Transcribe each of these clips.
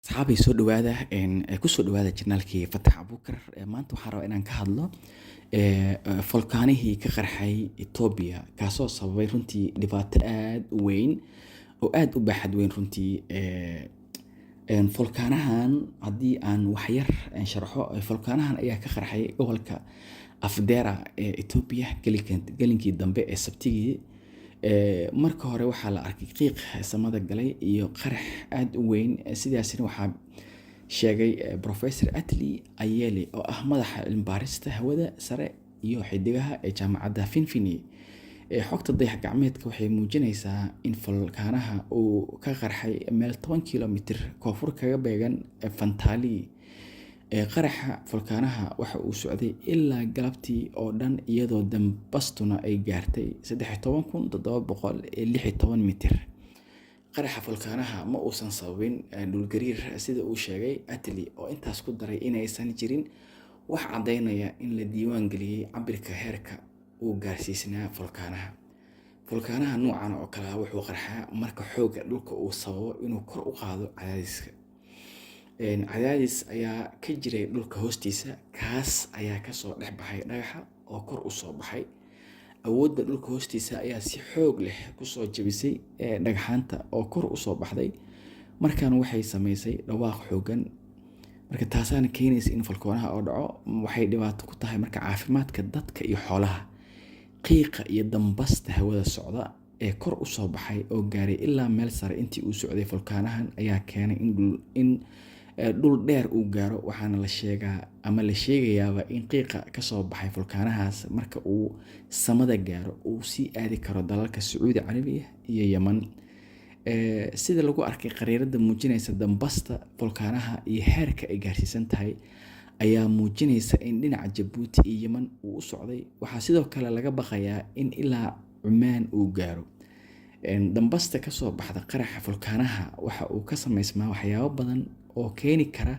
Asxaabay soo dhawaada ku soo dhawaada janaalkii Fatax Abuukar maanta waxaan rabaa inaan ka hadlo volkaanihii ka qarxay Ethiopia kaasoo sababay runtii dhibaato aad u weyn oo aad u baaxad weyn runtii volkaanahan haddii aan wax yar sharxo volkaanahan ayaa ka qarxay gobolka Afdera ee Ethiopia gelinkii dambe ee Sabtidii marka hore waxaa la arkay qiiq samada galay iyo qarax aad u weyn sidaasina waxaa sheegay Professor Atli Ayele oo ah madaxa cilmi baarista hawada sare iyo xidigaha ee jaamacadda Finfini xogta dayax gacmeedka waxay muujinaysaa in volkaanaha uu ka qarxay meel 10 kilomitir koonfur kaga beegan Fantali qaraxa volkaanaha waxa uu socday ilaa galabtii oo dhan iyadoo dambastuna ay gaartay 13716 mitir qaraxa volkaanaha ma uusan sababin dhul gariir sida uu sheegay Atli oo intaas ku daray inaysan jirin wax cadeynaya in la diiwaan geliyay cabirka heerka uu gaarsiisnaa volkaanaha noocan oo kale wuxuu qarxaa marka xoogga dhulka uu sababo inuu kor u qaado cadaadiska cadaadis ayaa ka jiray dhulka hoostiisa kaas ayaa kasoo dhex baxay dhagaxa oo kor u soo baxay awoodda dhulka hoostiisa ayaa si xoog leh kusoo jabisay dhagaxaanta oo kor u soo baxday markaan waxay samaysay dhawaaq xoogan marka taasaana keenaysa in volkaanaha oo dhaco waxay dhibaato ku tahay marka caafimaadka dadka iyo xoolaha qiiqa iyo dambasta hawada socda ee kor u soo baxay oo gaaray ilaa meel sare intii uu socday volkaanahan ayaa keenay in dhul dheer uu gaaro waxaana la sheegayaa in qiiqa ka soo baxay volkaanahaas marka uu samada gaaro uu sii aadi karo dalalka Sacuudi Carabiya iyo Yemen sida lagu arkay qariirada muujinaysa dambasta volkaanaha iyo heerka ay gaarsiisan tahay ayaa muujinaysa in dhinaca Djibouti iyo Yemen uu u socday waxaa sidoo kale laga baqayaa in ilaa Cumaan uu gaaro dambasta ka soo baxda qaraxa volkaanaha waxa uu ka sameysmaa waxyaabo badan oo keeni kara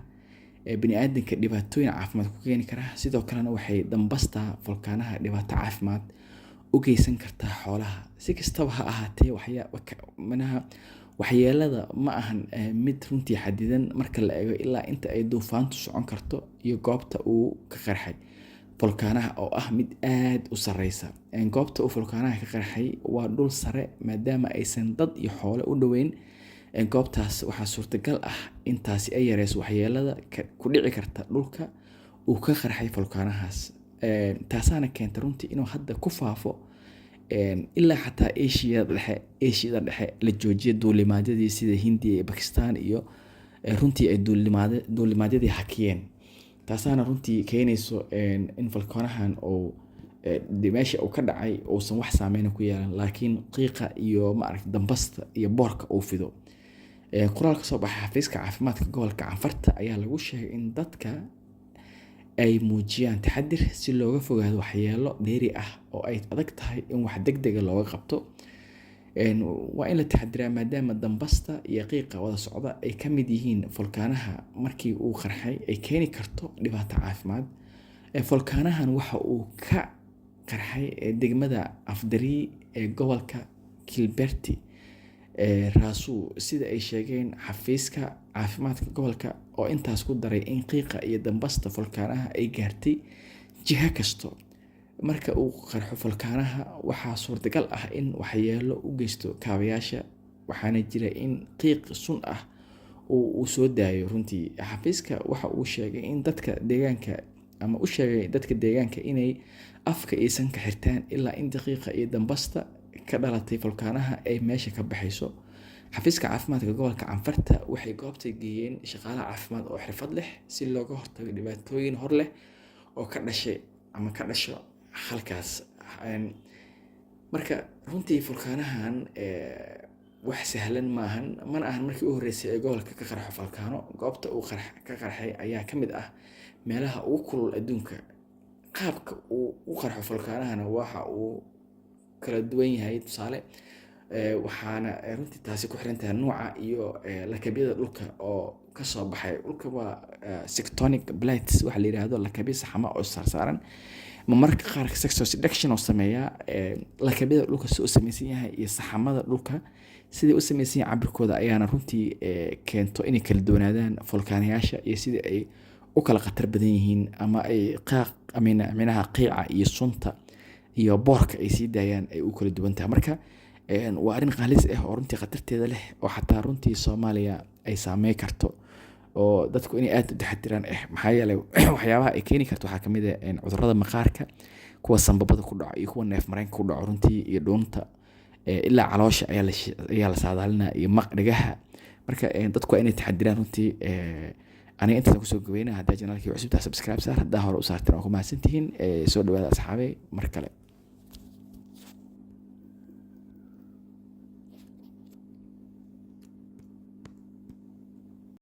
bini'aadamka dhibaatooyin caafimaad ku keeni kara sidoo kalena waxay dambasta volkaanaha dhibaato caafimaad u geysan kartaa xoolaha si kastaba ha ahaatee waxyeelada ma ahan mid runtii xadidan marka la eego ilaa inta ay duufaantu socon karto iyo goobta uu ka qarxay volkaanaha oo ah mid aad u sareysa goobta uu volkaanaha ka qarxay waa dhul sare maadaama aysan dad iyo xoolo u dhaweyn goobtaas waxaa suurtagal ah intaasi ay yareyso waxyeelada ku dhici karta dhulka uu ka qarxay volkaanahaas taasaana keenta runtii inuu hadda ku faafo ilaa xataa Aasiya dhexe la joojiyo duulimaadyadii sida Hindiya iyo Pakistan iyo runtii ay duulimaadyadii hakiyeen taasaana runtii keenayso in volkaanahan oo meesha uu ka dhacay uusan wax saameyn ku yeelan laakiin qiiqa iyo dambasta iyo boorka uu fido qoraal ka soo baxay xafiiska caafimaadka gobolka Canfarta ayaa lagu sheegay in dadka ay muujiyaan taxadir si looga fogaado waxyeelo dheeri ah oo ay adag tahay in wax degdeg looga qabto waa in la taxadiraa maadaama dambasta iyo qiiqa wada socda ay ka mid yihiin volkaanaha markii uu qarxay ay keeni karto dhibaato caafimaad volkaanahan waxa uu ka qarxay degmada Afdari ee gobolka Kilberti Rasu sida ay sheegeen xafiiska caafimaadka gobolka oo intaas ku daray in qiiqa iyo dambasta volkaanaha ay gaartay jiha kasto marka uu qarxo volkaanaha waxaa suurtagal ah in waxyeelo u geysto kaabayaasha waxaana jira in qiiq sun ah uu soo daayo runtii xafiiska waxa uu sheegay in dadka deegaanka inay afka aysan ka xirtaan ilaa in daqiiqa iyo dambasta ka dhalatay volkaanaha ay meesha ka baxayso xafiiska caafimaadka gobolka Canfarta waxay goobta geeyeen shaqaale caafimaad oo xirfad leh si looga hortago dhibaatooyin hor leh oo ka dhasho halkaas marka runtii volkaanahan wax sahlan maahan mana ahan markii u horeysay ee gobolka ka qarxo volkaano goobta uu ka qarxay ayaa ka mid ah meelaha ugu kulul adduunka qaabka uu u qarxo volkaanahana waxa uu kala duwan yahay tusaale waxaana runtii taasi ku xiran tahay nooca iyo lakabyada dhulka oo ka soo baxay dhulka waa tectonic plates waxa la yiraahdo lakabyo saxama oo saaran marmarka qaar succession oo sameeya lakabyada dhulka soo samaysan yahay iyo saxamada dhulka siday u samaysan yihiin cabirkooda ayaana runtii keento inay kala doonaadaan volkaanayaasha iyo sida ay u kala khatar badan yihiin ama ay minaha qiica iyo sunta iyo boorka ay sii daayaan ay u kala duwan tahay. Marka waa arrin qalis ah oo runtii khatarteeda leh oo xataa runtii Soomaaliya ay saameyn karto oo dadku inay aad u taxadiraan maxaa yeelay waxyaabaha ay keeni karto waxaa ka mid ah cudurrada maqaarka, kuwa sanbabada ku dhaca iyo kuwa neef mareenka ku dhaco runtii iyo dhuunta ilaa caloosha ayaa la saadaalinaa iyo dhagaha. Marka dadku waa inay taxadiraan runtii. Aniga intaas kusoo gabeynaa. Haddaa janaalkii cusub tahay subscribe saar, haddaa hore u saarteen waa ku mahadsantihiin. Soo dhawaada asxaabey mar kale.